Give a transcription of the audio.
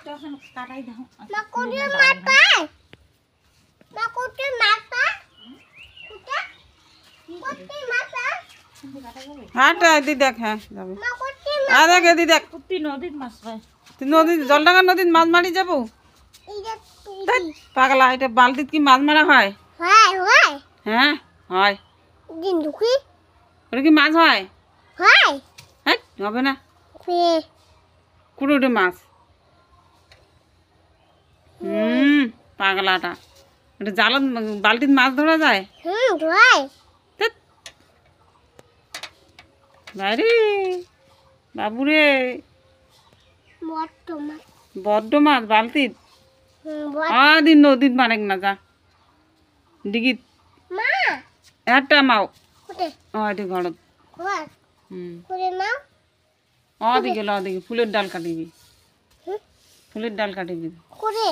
তখন কাটাই দাও মা কোটি মাছ পায় মা কোটি মাছ পায় কোটি মাছ পায় হাঁটা দি দেখ হ্যাঁ যাবে মা কোটি দেখ দি দেখ কুত্তি নদীর মাছ পায় তুই নদী জলডাঙ্গা নদীর মাছ মারি যাবো এই যে ধ্যাৎ, পাগলা এটা বালতিত কি মাছ মারা হয় হয় হয় হ্যাঁ হয় দিন দুখি ওটা কি মাছ হয় হয় হ্যাঁ হবে না ফে কুড়ে উঠে মাছ পাগলাটা এটা জালত বালতিত মাছ ধরা যায় হয় ধ্যাৎ। বাইরে বাবুরে বড় মাছ বড্ড মাছ বালতিত বড় দিন নদীত মারেক না যা ডিগিত মা একটা মাও কোটে এটি ঘরত ঘর করে নাও দিকে ফুলের ডাল কাটিবি হুম? ফুলের ডাল কাটিবি করে